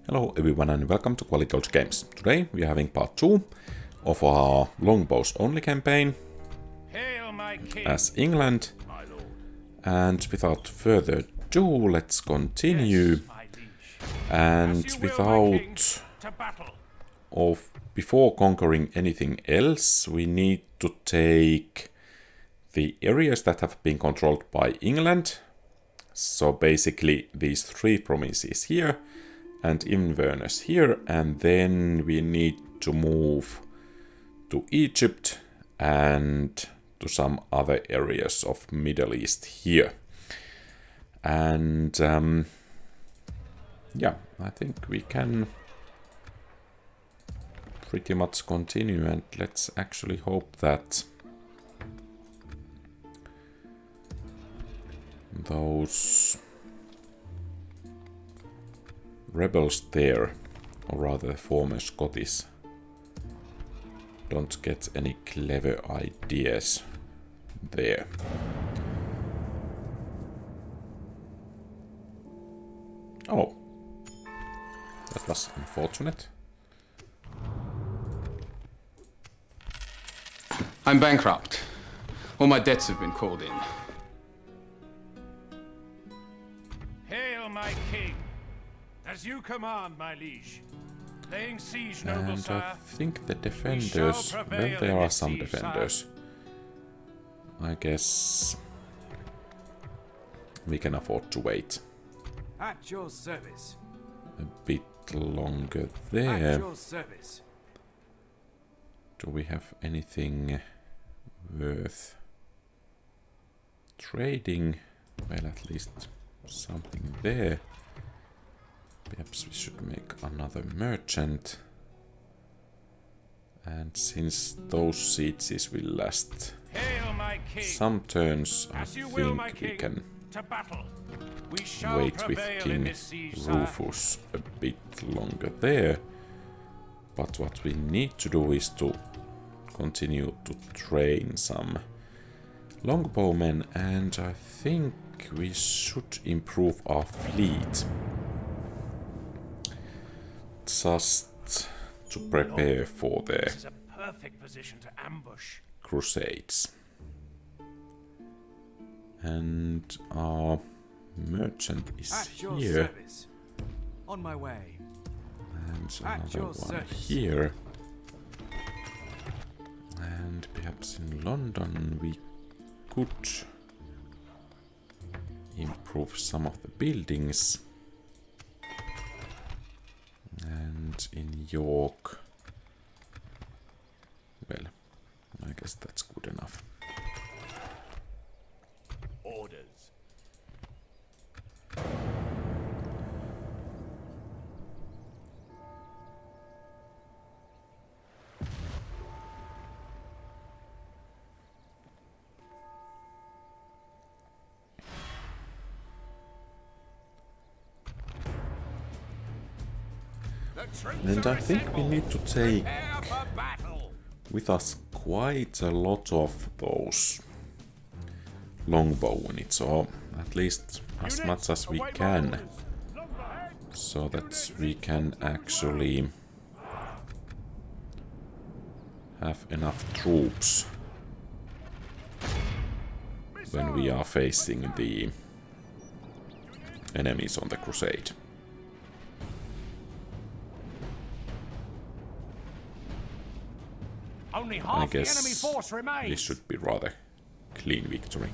Hello everyone and welcome to QualityOldGames. Today we are having part 2 of our Longbows only campaign as England. And without further ado, let's continue. And before conquering anything else, we need to take the areas that have been controlled by England. So basically these three provinces here and Inverness here, and then we need to move to Egypt and to some other areas of Middle East here. And yeah, I think we can pretty much continue, and let's actually hope that those rebels there, or rather former Scottish, don't get any clever ideas there. Oh, that was unfortunate. I'm bankrupt. All my debts have been called in. Hail, my king! As you command, my liege. Laying siege, noble And sire. I think the defenders, well, there are some defenders. I guess we can afford to wait At your service. a bit longer At there. your service. Do we have anything worth trading? Well, at least something there. Perhaps we should make another merchant. And since those sieges will last Hail, my king! some turns, I As you will, my think we king. can To battle. We shall wait with prevail in King this siege, sire. Rufus a bit longer there. But what we need to do is to continue to train some Longbowmen, and I think we should improve our fleet just to prepare for the This is a perfect position to ambush. Crusades. And our merchant is At your here, service. On my way. and At another your one service. here. And perhaps in London we could improve some of the buildings. And in York, well, I guess that's good enough. Orders. And I think we need to take with us quite a lot of those longbow units, or at least as much as we can, so that we can actually have enough troops when we are facing the enemies on the Crusade. Only I half the enemy guess force remains. this should be rather clean victory.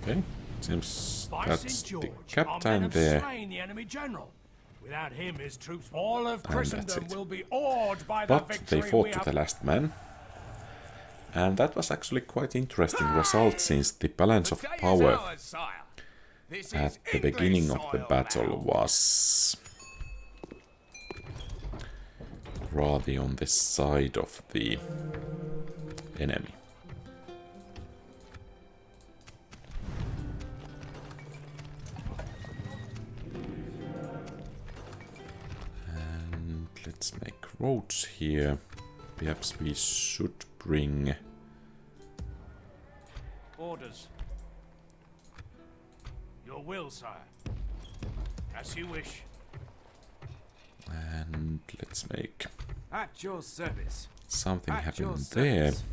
Okay, seems that's the captain there. The enemy general. Without him, his troops, all of And Christendom that's it. will be awed by the But victory they fought we to have. the last man. And that was actually quite interesting result, since the balance of power at the beginning of the battle was rather on the side of the enemy. Let's make roads here. Perhaps we should bring... Orders. Your will, sire. As you wish. And let's make At your service. something At happen your there. service.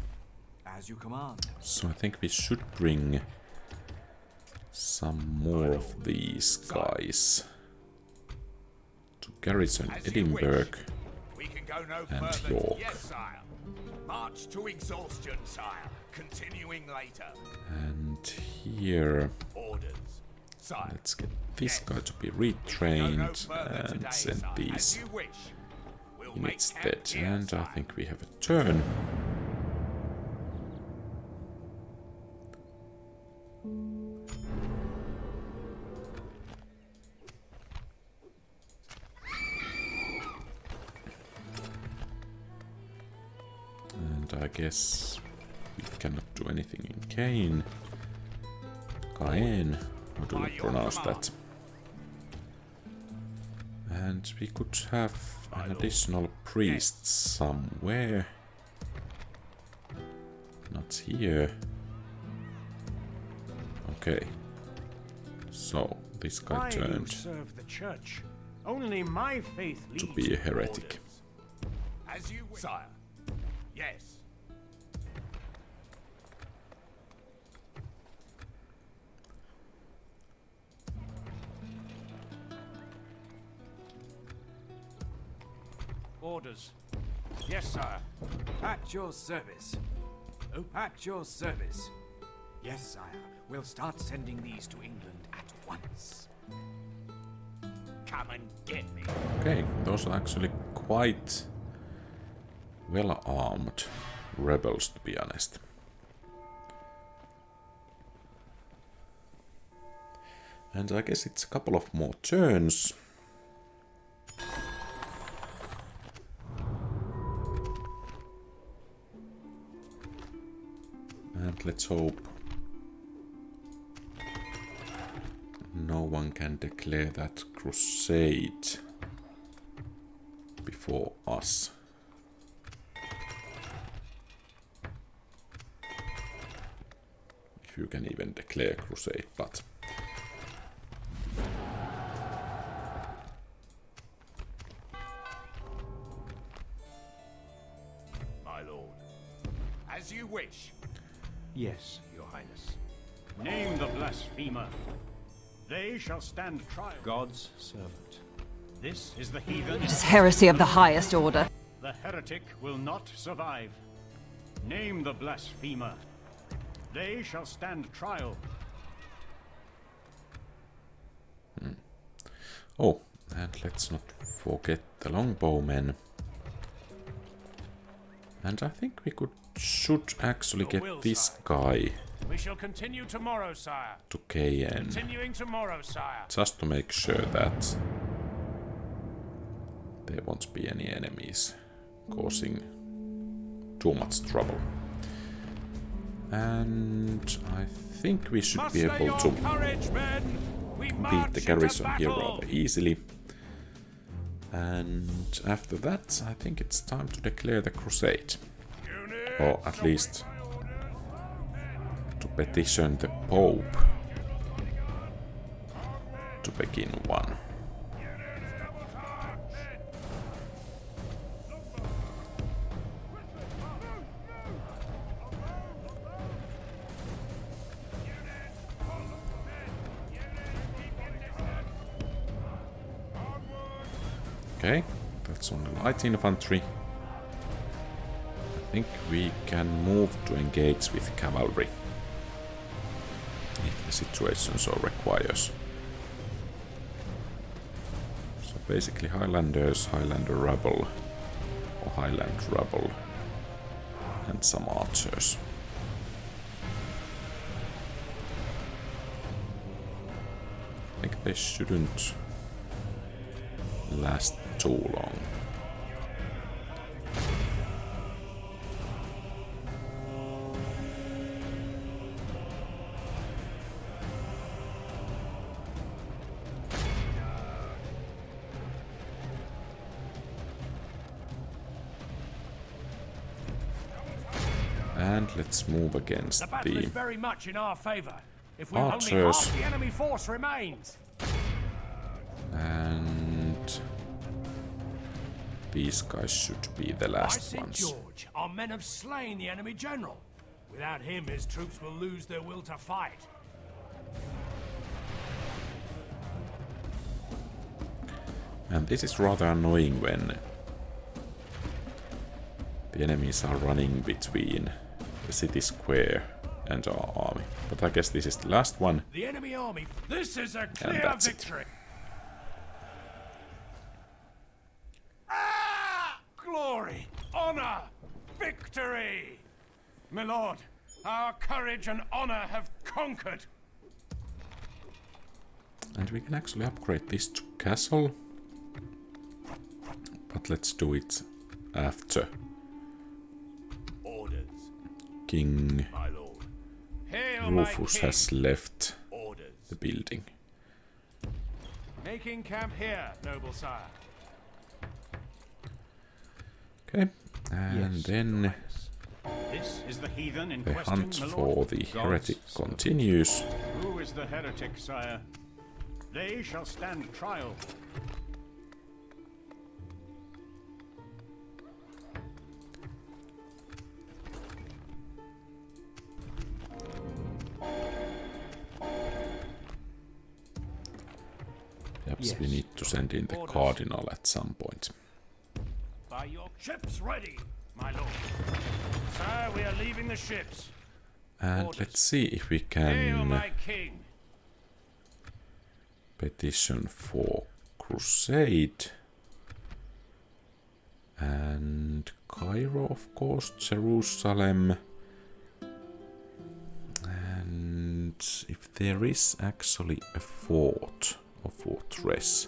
As you command. So I think we should bring some more of these guys to garrison Edinburgh We can go no and further. York. Yes, sire. March to exhaustion, sire. Continuing later. And here Orders. Sire. let's get this guy to be Go no retrained further and today, send sire. these As you wish. We'll make units camp dead. here, And I sire. think we have a turn. And I guess we cannot do anything in Caen. Caen, how do you pronounce that? And we could have an additional priest somewhere. Not here. Okay. So, this guy Why you turned serve the church? Only my faith leads. to be a heretic. As you wish. Sire. Yes. Orders. Yes, sire. At your service. At your service. Yes, sire. We'll start sending these to England at once. Come and get me. Okay, those are actually quite well armed rebels, to be honest. And I guess it's a couple of more turns. And let's hope no one can declare that Crusade before us. If you can even declare Crusade, but... My lord. As you wish. Yes, your highness. Name the blasphemer. They shall stand trial. God's servant. This is the heathen. It is heresy of the highest order. The heretic will not survive. Name the blasphemer. They shall stand trial. Oh, and let's not forget the Longbowmen. And I think we should actually get this guy We shall continue tomorrow, sire. to KN, Continuing tomorrow, sire. just to make sure that there won't be any enemies causing too much trouble. And I think we should be Muster able your to courage, men. We beat march the into garrison here battle. rather easily. And after that, I think it's time to declare the Crusade. Or at least to petition the Pope to begin one. Okay, that's only light infantry. I think we can move to engage with cavalry if the situation so requires. So basically Highlanders, Highlander Rabble, or Highland Rabble, and some archers. I think they shouldn't last too long. And let's move against The battle is the very much in our favor. If we only archers. half the enemy force remains. And these guys should be the By last St. ones. George, our men have slain the enemy general. Without him, his troops will lose their will to fight. And this is rather annoying when the enemies are running between the city square and our army. But I guess this is the last one. The enemy army. This is a clear that's it. victory. Glory, honor, victory! My lord, our courage and honor have conquered. And we can actually upgrade this to castle. But let's do it after Orders, King my lord. Hail, my Rufus king. has left Orders. the building. Making camp here, noble sire. Okay, and then This is the heathen in the question, hunt my for lord. the heretic continues. Who is the heretic, sire? They shall stand trial. Perhaps we need to send in the cardinal at some point. By your ships ready, my lord. Sire, we are leaving the ships. And let's see if we Hail, can my king. petition for Crusade. And Cairo, of course, Jerusalem. And if there is actually a fort or fortress,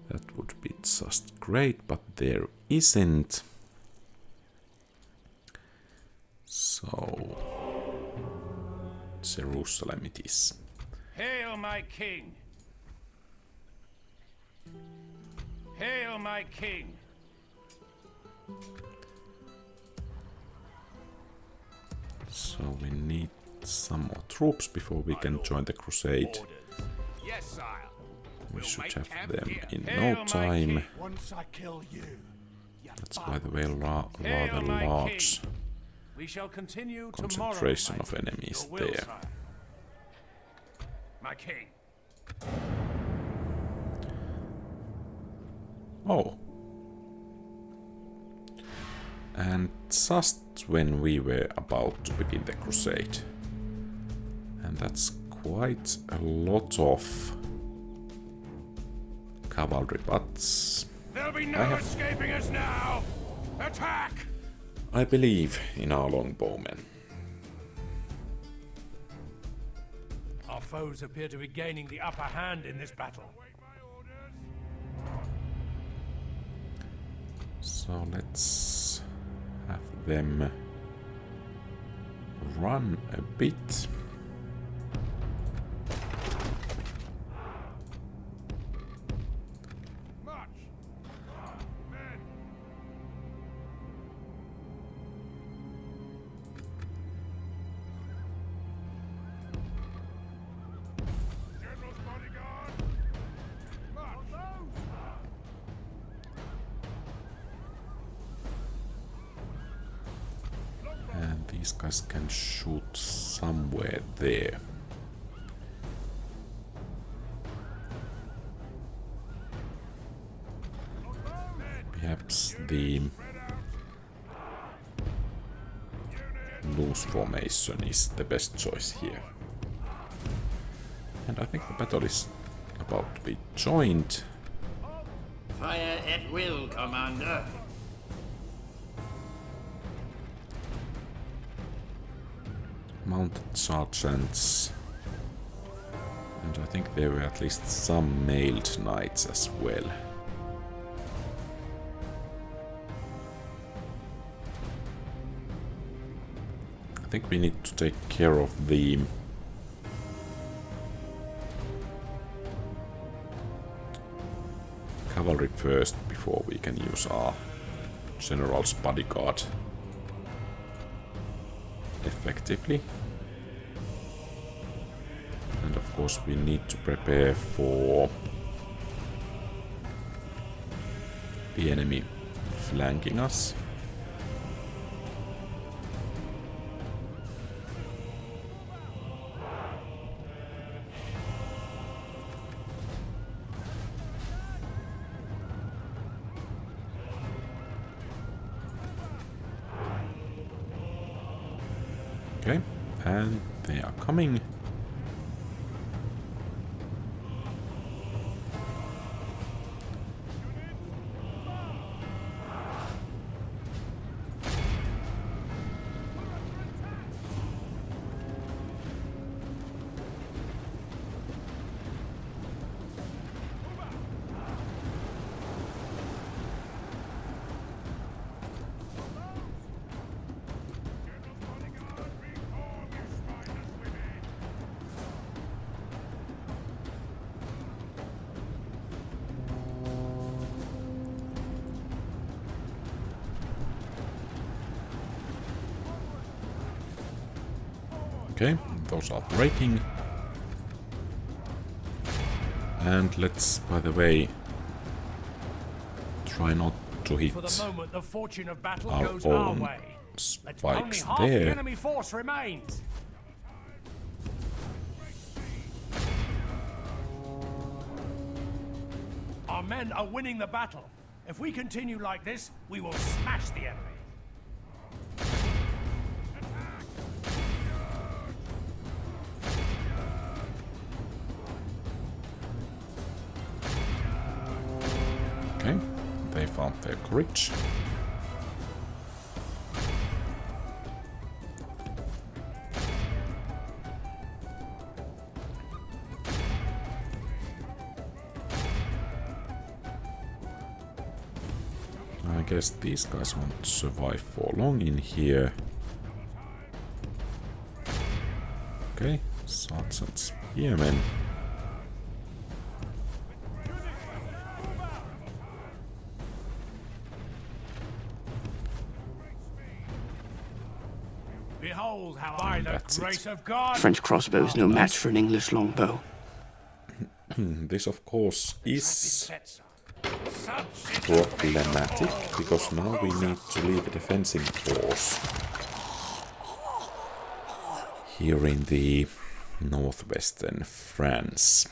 that would be just great, but there isn't. So, Jerusalem it is. Hail, my king. Hail, my king. So we need some more troops before we can join the Crusade. Orders. Yes, sire. We We'll should make have camp them here. in Hail, no my time. king. Once I kill you. That's by the way rather Hail, my large king. We shall continue concentration tomorrow, of enemies Your will, there. sire. My king. Oh. And just when we were about to begin the Crusade. And that's quite a lot of cavalry, but There'll be I no have- escaping us now. Attack! I believe in our Longbowmen. Our foes appear to be gaining the upper hand in this battle. So let's have them run a bit. And these guys can shoot somewhere there. Perhaps the loose formation is the best choice here. And I think the battle is about to be joined. Fire at will, Commander. Mounted sergeants. And I think there were at least some mailed knights as well. I think we need to take care of the cavalry first before we can use our general's bodyguard. effectively. And of course we need to prepare for the enemy flanking us. Okay, and they are coming. Okay, those are breaking. And let's, by the way, try not to hit For the moment, the fortune of battle our goes our own way. spikes Only half the there. enemy force remains. Our men are winning the battle. If we continue like this, we will smash the enemy. Okay, they found their courage. I guess these guys won't survive for long in here. Okay, Sergeant Spearmen. Behold how by the grace of God. French crossbow is no match for an English longbow. This of course is problematic, because now we need to leave a defensive force here in the northwestern France.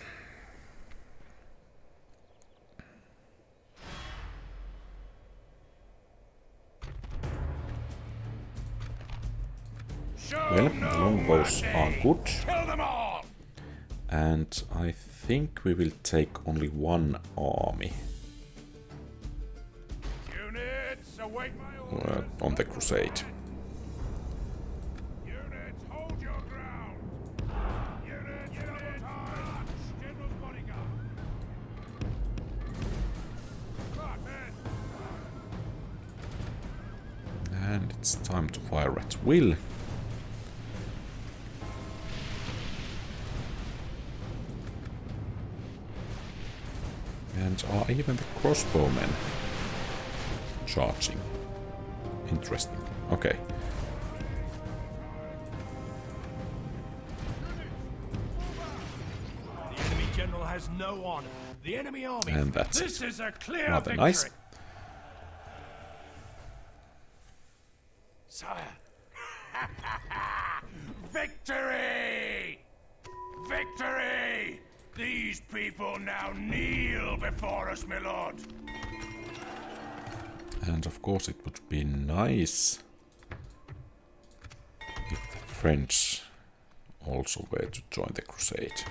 Well, longbows are good, and I think we will take only one army on the Crusade. And it's time to fire at will. And are even the crossbowmen charging? Interesting. Okay. The enemy general has no honor. The enemy army. And that's this it. is a clear Rather victory. nice. Sire. Victory! Victory! These people now kneel before us, my lord. And of course it would be nice if the French also were to join the Crusade.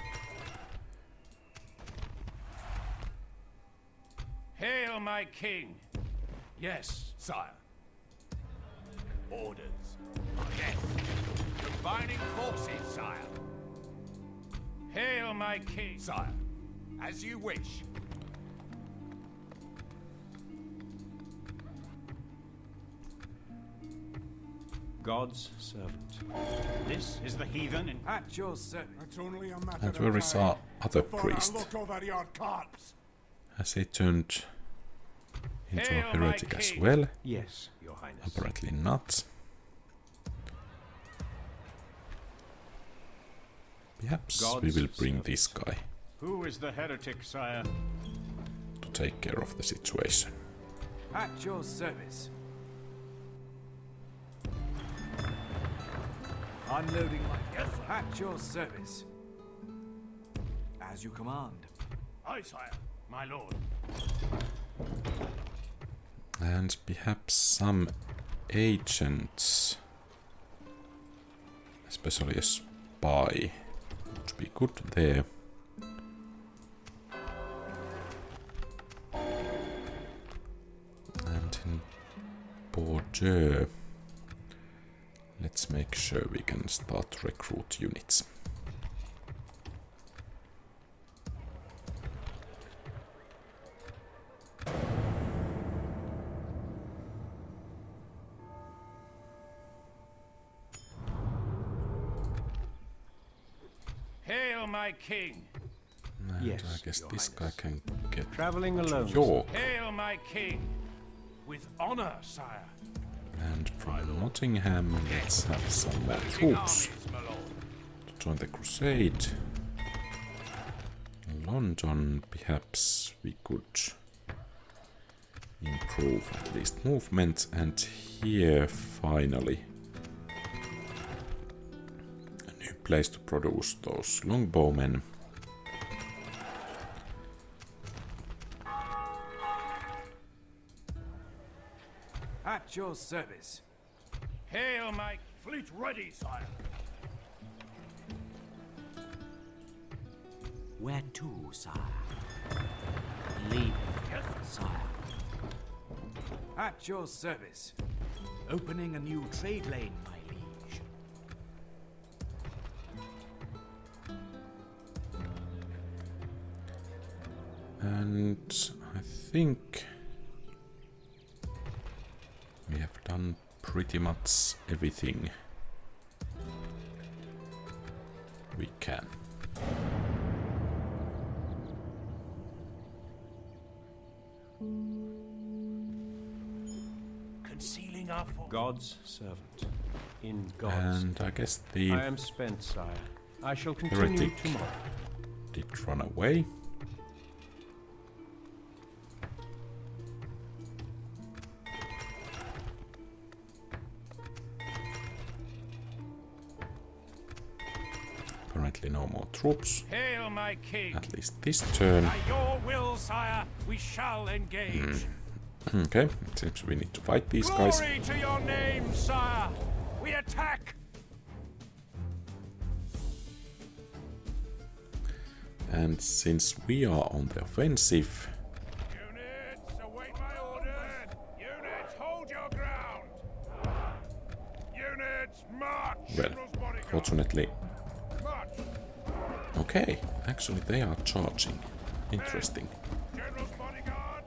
Hail, my king. Yes, sire. Orders. Yes. Combining forces, sire. Hail, my king. Sire, as you wish. God's servant. This is the heathen in At your service. It's only a matter And where is our other priest? look over your corpse. Has he turned into Hail, a heretic my as king. well? Yes, your highness. Apparently not. Perhaps we will bring this guy Who is the heretic, sire? to take care of the situation. At your service. Unloading my yes, at your service. As you command. Aye, sire, my lord. And perhaps some agents, especially a spy, would be good there. And in Bordeaux, let's make sure we can start recruit units. Hail, my king. And Yes, I guess Your this guy Highness. can get Traveling alone. York. Hail, my king. With honor, sire. And from Nottingham, let's have some more troops to join the Crusade. In London, perhaps we could improve at least movement, and here finally a new place to produce those Longbowmen. At your service. Hail, my fleet ready, sire. Where to, sire? Leave, sire. At your service. Opening a new trade lane, my liege. And I think we have done pretty much everything we can. Concealing our God's servant. In God's. And I guess the I am spent, sire. I shall continue heretic tomorrow. did run away. Apparently no more troops, Hail, my king. at least this turn. By your will, sire, we shall engage. Okay, it seems we need to fight these guys. Glory to your name, sire. We attack. And since we are on the offensive, Units, await my orders. Units, hold your ground. Units, march. well, General's bodyguard. fortunately, March. okay, actually they are charging. Interesting. General's bodyguard.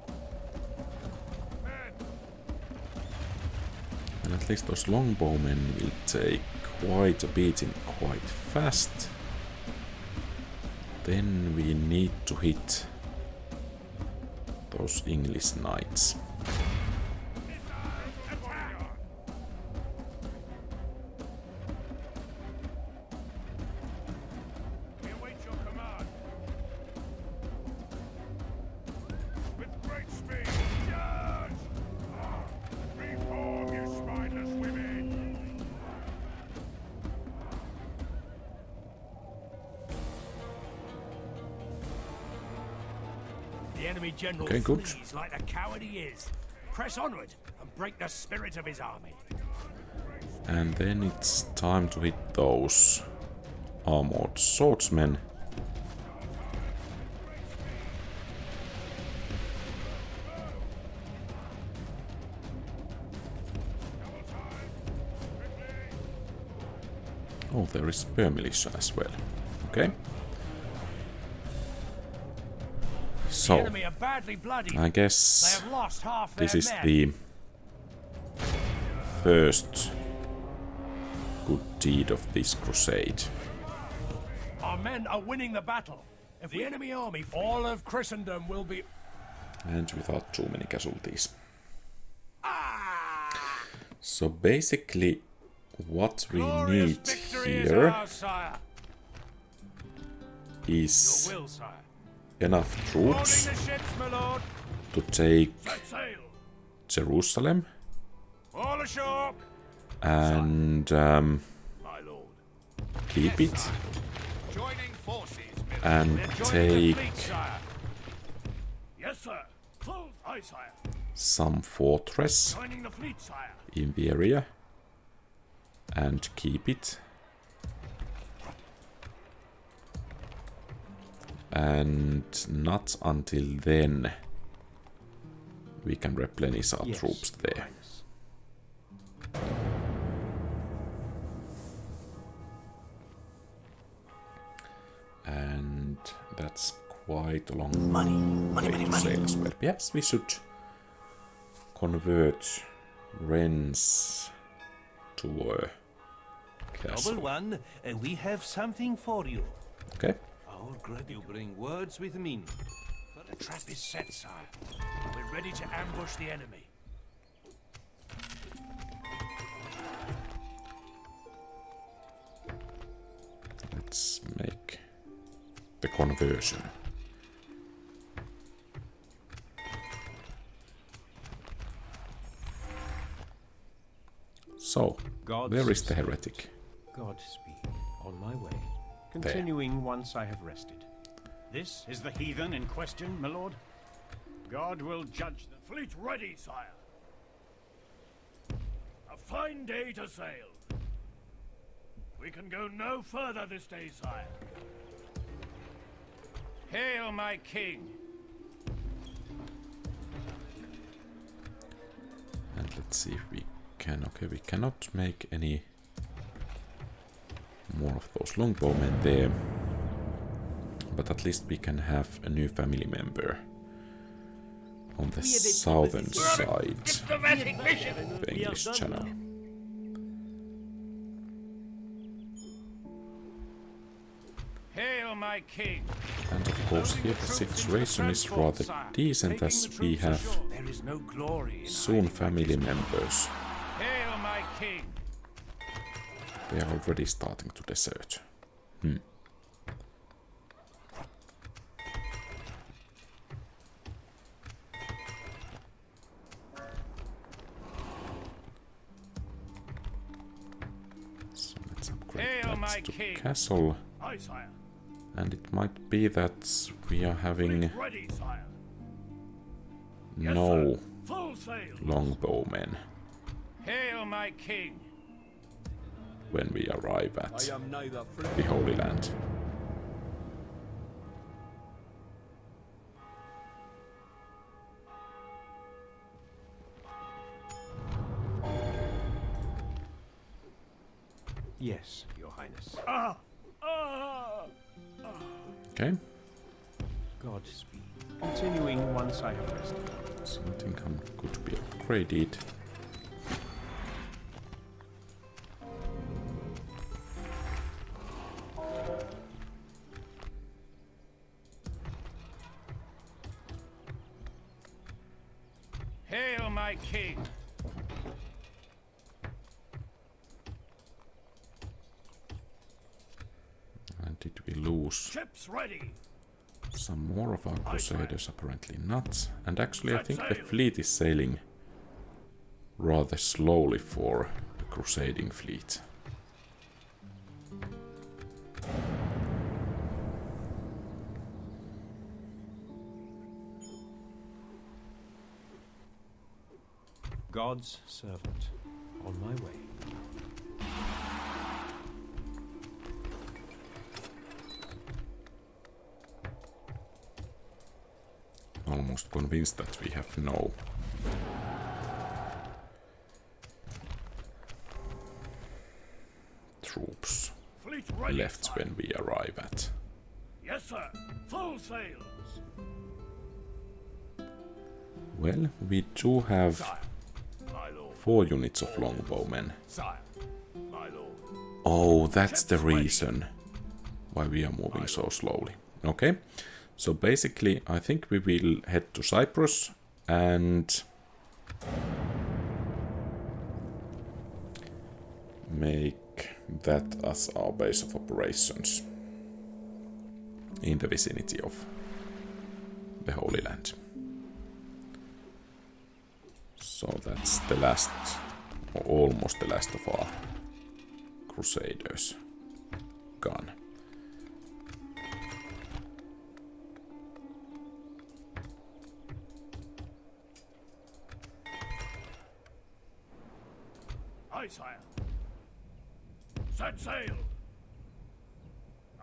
Men. And at least those Longbowmen will take quite a beating quite fast. Then we need to hit those English knights. We await your command. With great speed. Charge! Reform, you spineless women. The enemy general Okay, good. flees like the coward he is. Press onward and break the spirit of his army. And then it's time to hit those armored swordsmen. Oh, there is spear militia as well. Okay. The So, enemy are badly bloodied. I They guess have lost half this their is men. the first good deed of this crusade. Our men are winning the battle. If the enemy army, all of Christendom will be. And without too many casualties. So basically what we Glorious need victory is here ours, sire. is Will, sire. enough troops Boarding the ships, my lord. to take Set sail. Jerusalem All ashore. and My lord. keep it Joining forces, and They're joining the take fleet, sire. Yes, sir. Full. Aye, sire. some fortress Joining the fleet, sire. in the area and keep it. And not until then we can replenish our troops there. And that's quite a long way to sail as well. Perhaps we should convert Rennes to a castle. Noble one, we have something for you. Okay. Our grad you bring words with meaning. The trap is set, sire. We're ready to ambush the enemy. Let's make the conversion. So, where is the heretic? Godspeed. On my way. Continuing once I have rested. This is the heathen in question, my lord. God will judge the fleet ready, sire. A fine day to sail. We can go no further this day, sire. Hail, my king. And let's see if we can. Okay, we cannot make any more of those Longbowmen there. But at least we can have a new family member on the southern side of the English Channel. Hail, my king. And of course here the situation is rather decent as we have There is no glory in soon family members. Hail, my king. They are already starting to desert. So let's upgrade that to castle. Aye, sire. And it might be that we are having Ready, sire. no Full sail. Longbowmen Hail, my king. when we arrive at the Holy Land. Yes, your highness. Okay, Godspeed. Continuing once I have rested. something could be upgraded. Hail, my king. And did we lose Ships ready. some more of our crusaders? Apparently not. And actually I think the fleet is sailing rather slowly for the crusading fleet. God's servant. On my way. Almost convinced that we have no troops Fleet ready. left when we arrive at. Yes, sir. Full sails. Well, we do have My lord. 4 units of Longbowmen. Sire. My lord. Oh, that's the reason why we are moving so slowly. Okay, so basically I think we will head to Cyprus and make that as our base of operations. in the vicinity of the Holy Land. So that's the last, or almost the last of our Crusaders gone. Aye, sire. Set sail.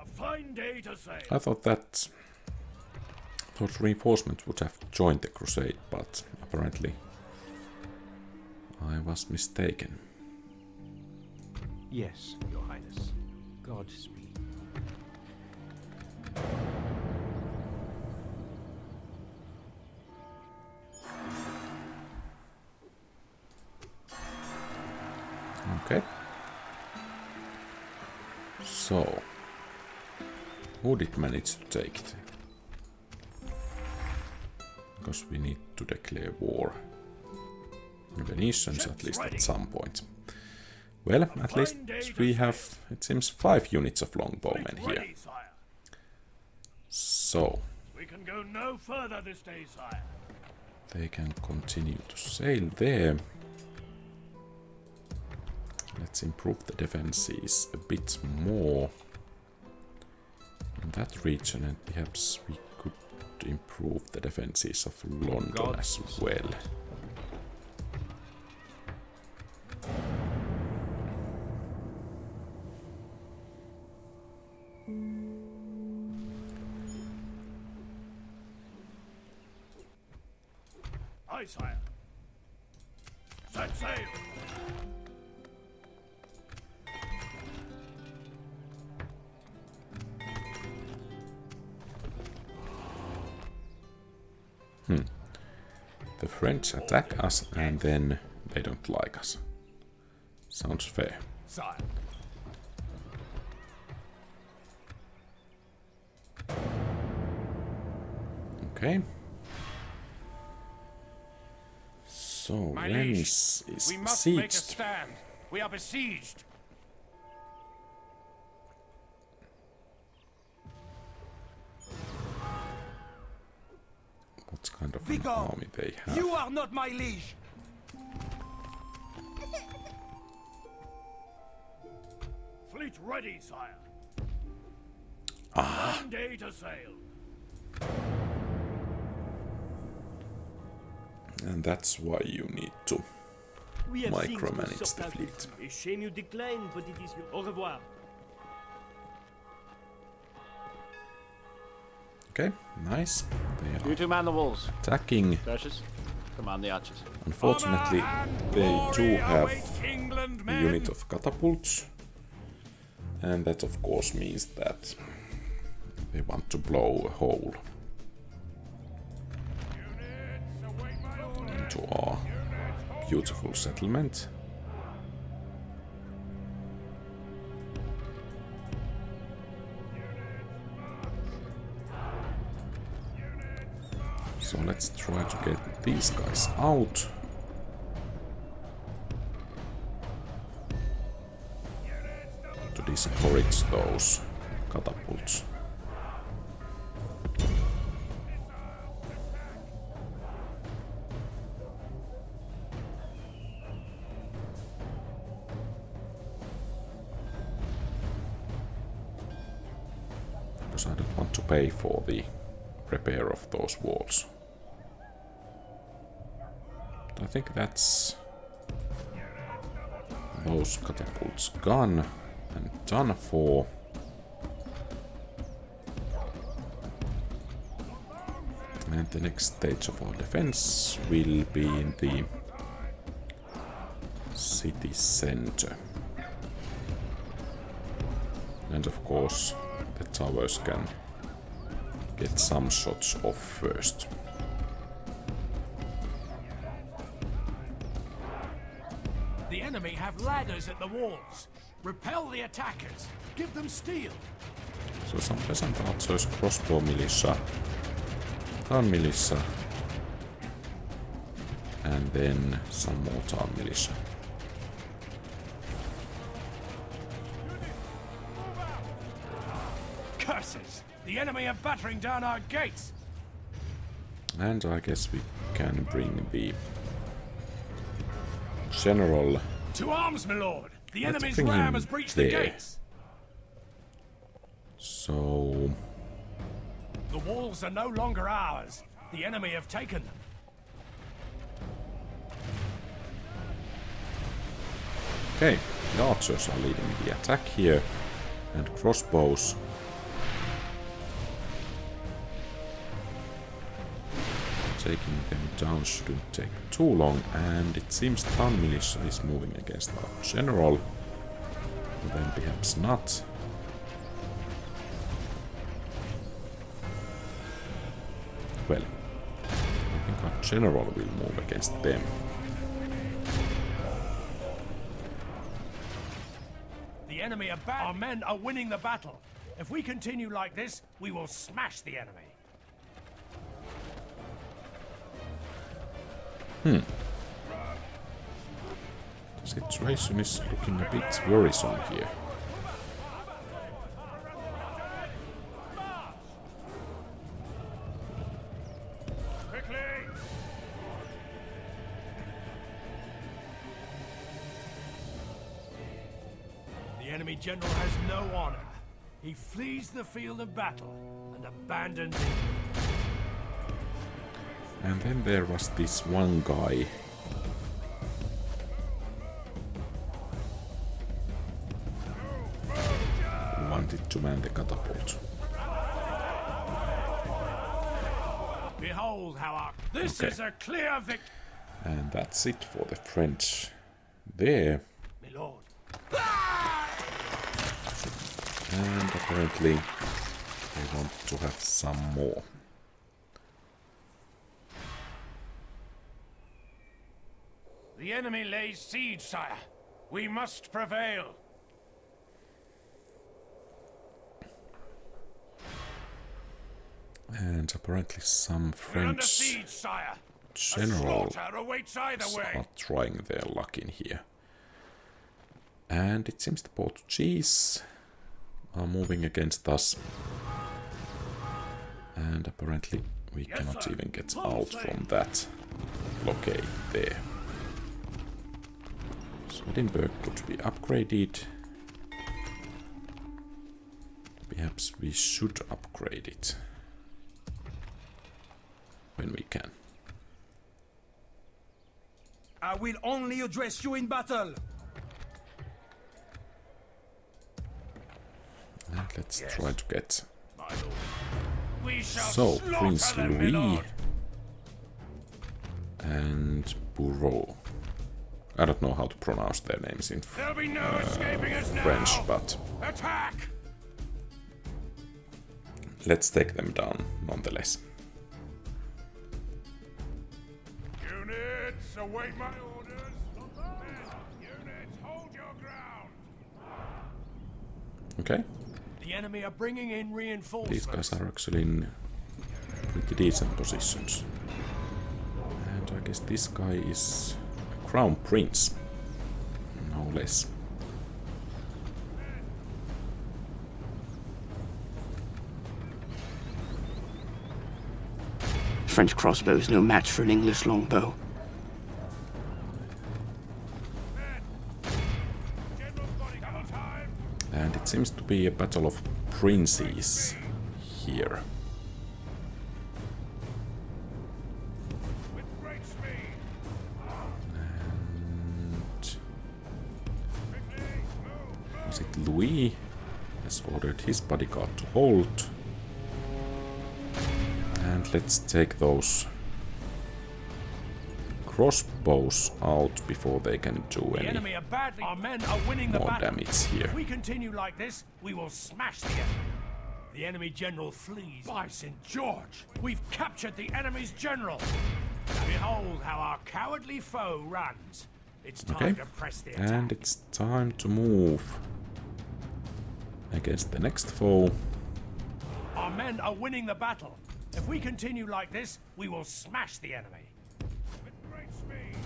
A fine day to sail. I thought that those reinforcements would have joined the Crusade, but apparently I was mistaken. Yes, Your Highness. Godspeed. Okay. So, who did manage to take it? Because we need to declare war. The Venetians at least at some point. Well, at least we have, it seems, 5 units of Longbowmen here. So, We can go no further this day, sire. they can continue to sail there. Let's improve the defenses a bit more in that region, and perhaps we could improve the defenses of London as well. Aye, sire. Set sail. The French attack us and then they don't like us. Sounds fair. Sire. Okay. So, Rennes is We must make a besieged. stand. We are besieged. What kind of an army they have? You are not my liege. Fleet ready, sire. Ah, One day to sail. and that's why you need to micromanage the fleet. A shame you decline, but it is your au revoir. Okay, nice. They You are two man the walls. attacking. Tertius, command the archers. Unfortunately, they do have England, a men. unit of catapults. And that of course means that they want to blow a hole into our beautiful settlement. So let's try to get these guys out. To discourage those catapults. Because I don't want to pay for the repair of those walls. I think that's those catapults gone and done for. And the next stage of our defense will be in the city center. And of course, the towers can get some shots off first. The enemy have ladders at the walls. Repel the attackers. Give them steel. So some peasant archers, crossbow militia, town militia, and then some more town militia. Curses! The enemy are battering down our gates. And I guess we can bring the general. To arms, my lord. The Let's enemy's bring ram him has breached there. the gates. So The walls are no longer ours. The enemy have taken them. okay, the archers are leading the attack here, and crossbows. Taking them down shouldn't take too long, and it seems town militia is moving against our general. Then perhaps not. Well, I think our general will move against them. The enemy are back. Our men are winning the battle. If we continue like this, we will smash the enemy. The situation is looking a bit worrisome here. The enemy general has no honor. He flees the field of battle and abandons it. And then there was this one guy. Who wanted to man the catapult. Behold how our... This Okay. is a clear victory. And that's it for the French there. My lord. And apparently they want to have some more. The enemy lays siege, sire. We must prevail. And apparently some We're under French siege, sire. generals Slaughter awaits either way. are trying their luck in here. And it seems the Portuguese are moving against us. And apparently we cannot even get out from that blockade there. So Edinburgh could be upgraded. Perhaps we should upgrade it when we can. I will only address you in battle. And let's try to get. We shall So, slaughter Prince them, my Louis lord. and Bourreau. I don't know how to pronounce their names in There'll be no escaping us now. French, but Attack! let's take them down nonetheless. Units, await my orders. Units, hold your ground. Okay, The enemy are bringing in reinforcements. these guys are actually in pretty decent positions. And I guess this guy is a crown prince, no less. French crossbow is no match for an English longbow. And it seems to be a battle of princes here. With great speed. And is it Louis has ordered his bodyguard to hold? And let's take those crossbows out before they can do The any enemy are badly. Our men are winning the more battle. damage here. If we continue like this, we will smash the enemy. The enemy general flees. By St. George, we've captured the enemy's general. Behold how our cowardly foe runs. It's time Okay, to press the attack. and it's time to move against the next foe. Our men are winning the battle. If we continue like this, we will smash the enemy. With great speed.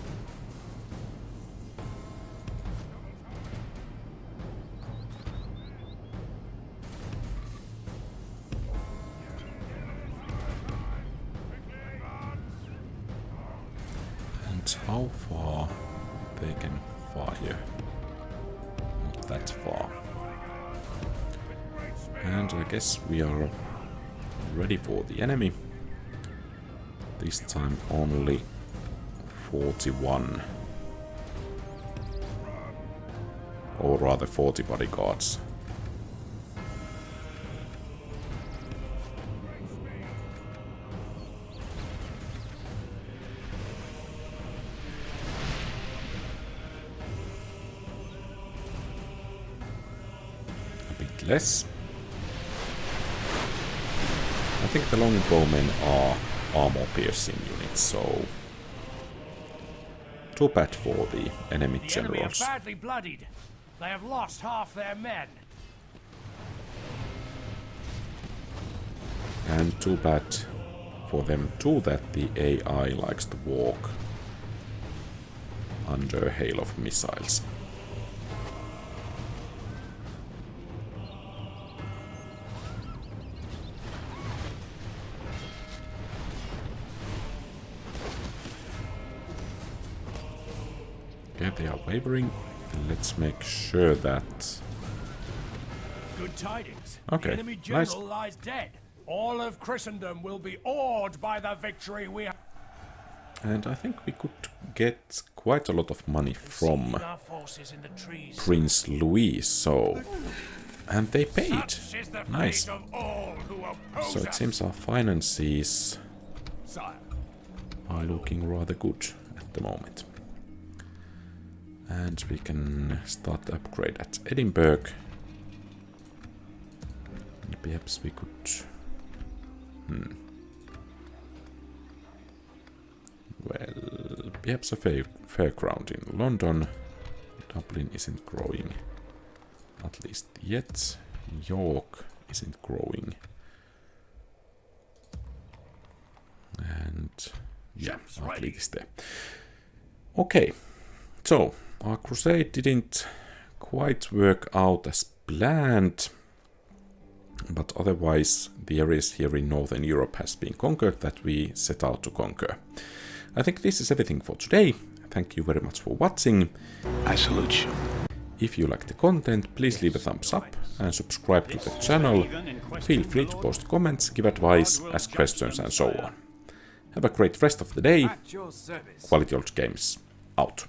And how far they can fire? Not that far. And I guess we are ready for the enemy. This time only 41. Or rather 40 bodyguards. A bit less. I think the Longbowmen are armor-piercing units, so too bad for the enemy generals. The enemy are badly bloodied. They have lost half their men. And too bad for them too that the AI likes to walk under a hail of missiles. Okay, they are wavering. Let's make sure that... Good tidings. Okay, The enemy general lies dead. All of Christendom will be awed by the victory we have. And I think we could get quite a lot of money from Prince Louis, so... And they paid. Nice. So it seems our finances are looking rather good at the moment. And we can start the upgrade at Edinburgh. And perhaps we could... Well, perhaps a fairground in London. Dublin isn't growing. At least yet. York isn't growing. And... yeah, I'll leave this there. Okay. So, our crusade didn't quite work out as planned, but otherwise the areas here in Northern Europe has been conquered that we set out to conquer. I think this is everything for today. Thank you very much for watching. I salute you. If you like the content, please leave a thumbs up and subscribe to the channel. Feel free to post comments, give advice, ask questions and so on. Have a great rest of the day. QualityOldGames out.